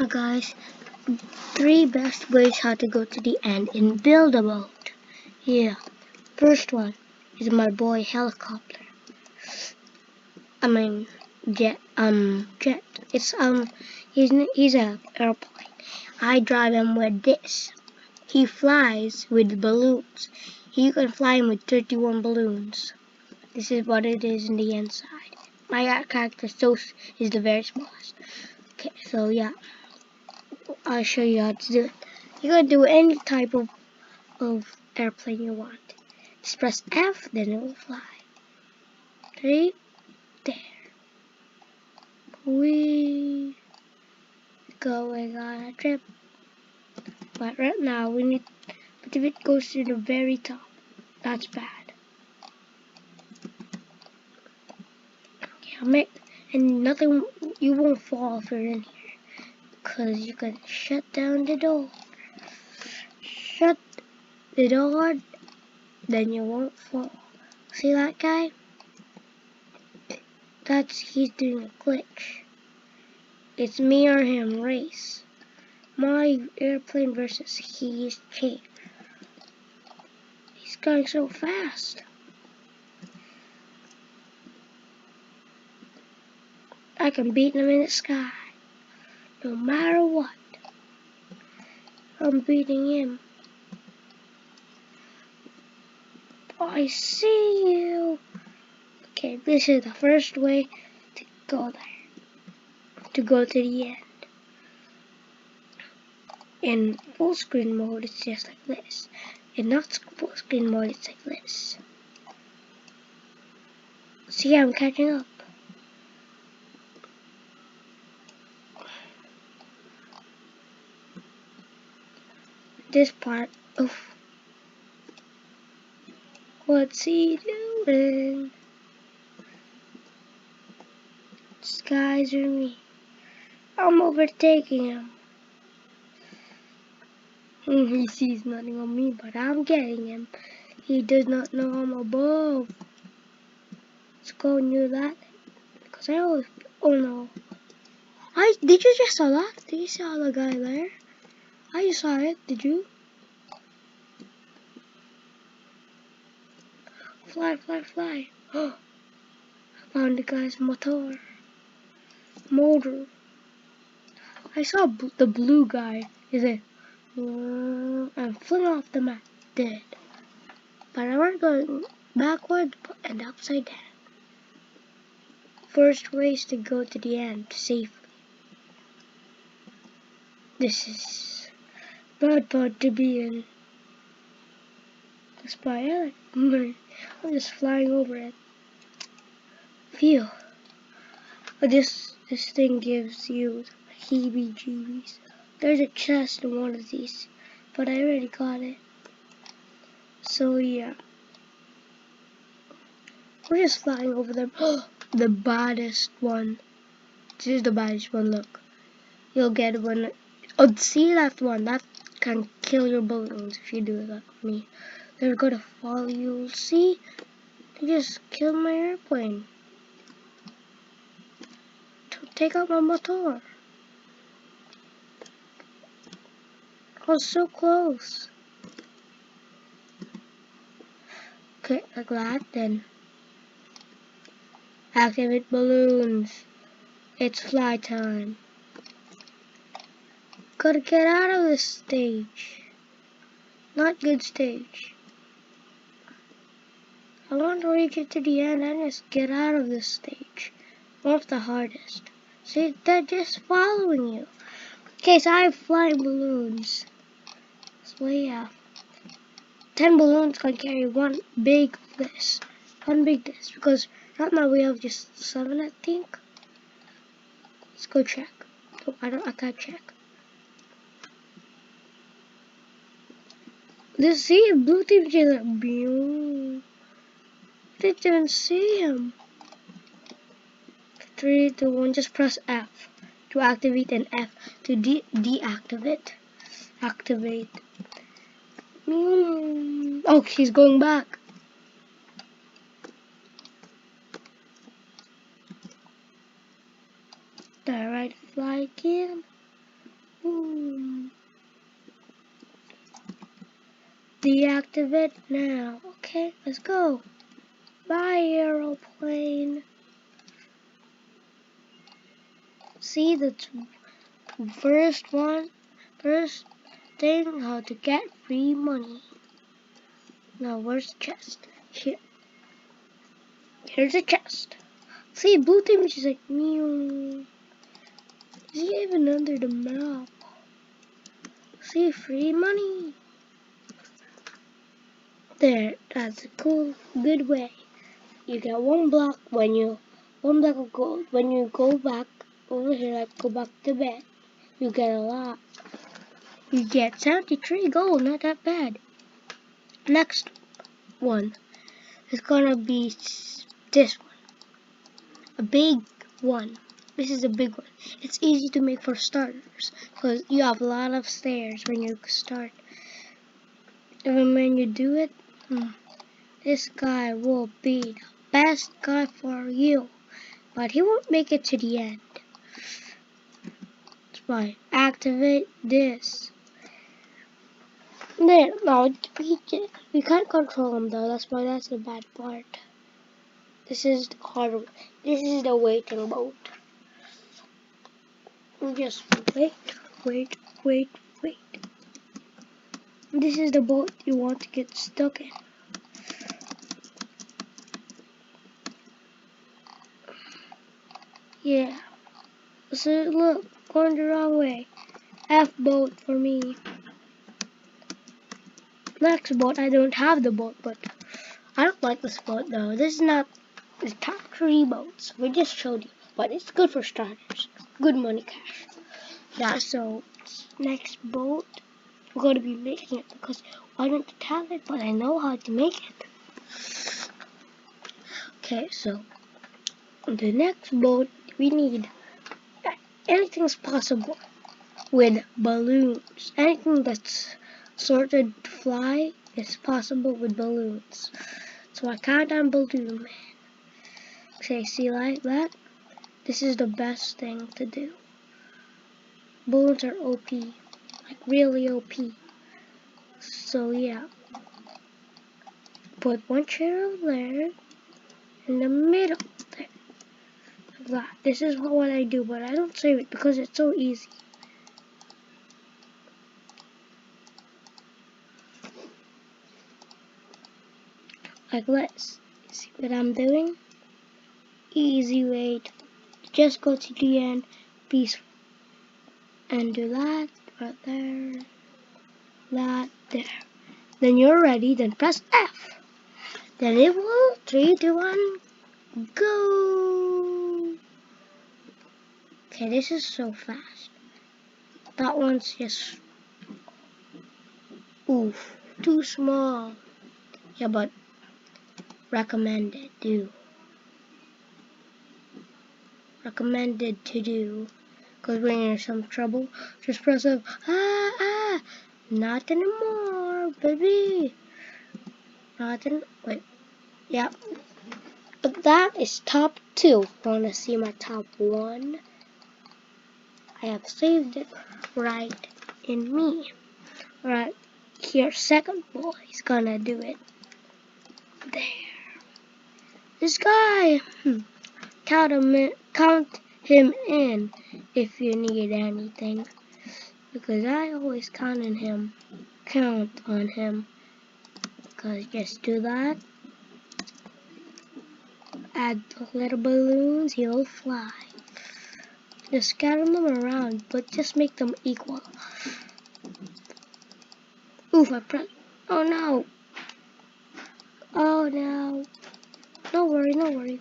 Hi guys, 3 best ways how to go to the end in Build a Boat. Yeah, first one is my boy helicopter. I mean jet. Jet. It's he's a airplane. I drive him with this. He flies with balloons. You can fly him with 31 balloons. This is what it is in the inside. My character is the very smallest. Okay, so yeah. I'll show you how to do it. You can do any type of airplane you want. Just press F, then it will fly. Right there. We going on a trip. But right now but if it goes to the very top, that's bad. Okay, and you won't fall if you're in here. Cause you can shut down the door. Shut the door, then you won't fall. See that guy? He's doing a glitch. It's me or him race. My airplane versus his chair. He's going so fast. I can beat him in the sky. No matter what. I'm beating him. I see you. Okay, this is the first way to go there. To go to the end. In full screen mode, it's just like this. In not full screen mode, it's like this. See, I'm catching up. This part, oof. What's he doing? Skies are me. I'm overtaking him. He sees nothing on me, but I'm getting him. He does not know I'm above. Let's go near that. Because I always... Oh no. Did you just saw that? Did you saw the guy there? I just saw it. Did you? Fly, fly, fly. I found the guy's motor. I saw the blue guy. Is it? I'm flying off the map. Dead. But I weren't going backwards and upside down. First way is to go to the end safely. This is bad part to be in. That's by I'm just flying over it. Phew. This thing gives you heebie-jeebies. There's a chest in one of these, but I already got it. So yeah. We're just flying over them. The baddest one. This is the baddest one, look. You'll get one. Oh, see that one? That can kill your balloons if you do that with me. They're gonna follow you. See? They just killed my airplane. Take out my motor. I was so close. Okay, like that, then. Activate balloons. It's fly time. Gotta get out of this stage. Not good stage. I want to reach it to the end and just get out of this stage. One of the hardest. See, they're just following you. Okay, so I have flying balloons. So yeah. 10 balloons can carry one big this. Because right now we have just 7, I think. Let's go check. Oh, I can't check. Let's see if blue team just like, didn't even see him. 3, 2, 1, just press F to activate and F to deactivate. Activate. Oh, he's going back. Direct fly again. Boom. Deactivate now. Okay, let's go. Bye, aeroplane. See the first thing, how to get free money. Now where's the chest? Here. Here's the chest. See, blue thing which is like meow. Is he even under the map? See, free money. There, that's a cool, good way. You get one block of gold. When you go back over here, like go back to bed, you get a lot. You get 73 gold, not that bad. Next one is gonna be this one. A big one. This is a big one. It's easy to make for starters because you have a lot of stairs when you start. And when you do it, this guy will be the best guy for you, but he won't make it to the end. That's why activate this. There, no, we can't control him though. That's why that's the bad part. This is the hard. This is the waiting boat. Just wait. This is the boat you want to get stuck in. Yeah. So look, going the wrong way. F boat for me. Next boat, I don't have the boat, but I don't like this boat though. This is not the top 3 boats. We just showed you, but it's good for starters. Good money cash. Yeah, so next boat, we're going to be making it because I don't have it, but I know how to make it. Okay, so the next boat we need, anything's possible with balloons. Anything that's sorted to fly is possible with balloons. So I count on Balloon Man. Okay, see like that? This is the best thing to do. Balloons are OP, like really OP. So yeah, put one chair over there in the middle there. Like that. This is what I do, but I don't save it because it's so easy. Like let's see what I'm doing. Easy way to just go to the end, peaceful, and do that right there, that there. Then you're ready. Then press F. Then it will 3, 2, 1, go. Okay, this is so fast. That one's just oof, too small. Yeah, but recommended to do. Because when you're in some trouble, just press F. Not anymore, baby. Wait. Yeah. But that is top 2. Wanna see my top 1? I have saved it right in me. Right here, second boy is gonna do it. There. This guy. Count him in if you need anything. Because I always count on him. Because just do that. Add the little balloons, he'll fly. Just scatter them around, but just make them equal. Oof, I pressed. Oh no. Oh no. No worry.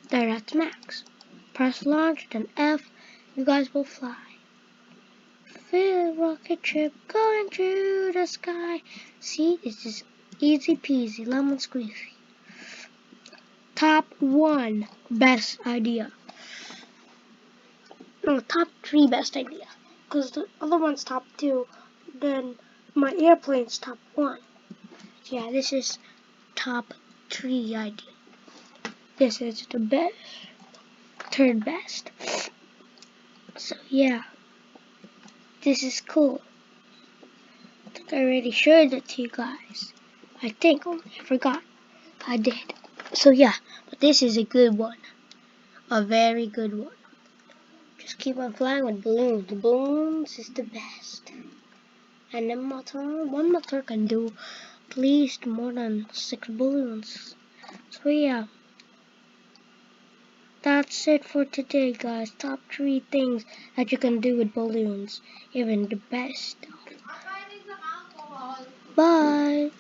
There, that's max. Press launch, then F. You guys will fly. Feel rocket ship going through the sky. See, this is easy peasy, lemon squeezy. Top 1 best idea. No, top 3 best idea. Because the other one's top 2. Then my airplane's top 1. Yeah, this is top 3 idea. This is the best. third best. So yeah, this is cool. I think I already showed it to you guys. I think, oh, I forgot. I did. So yeah, but this is a good one. A very good one. Just keep on flying with balloons. The balloons is the best. And one motor can do at least more than 6 balloons. So yeah, that's it for today, guys. Top 3 things that you can do with balloons. Even the best. Bye.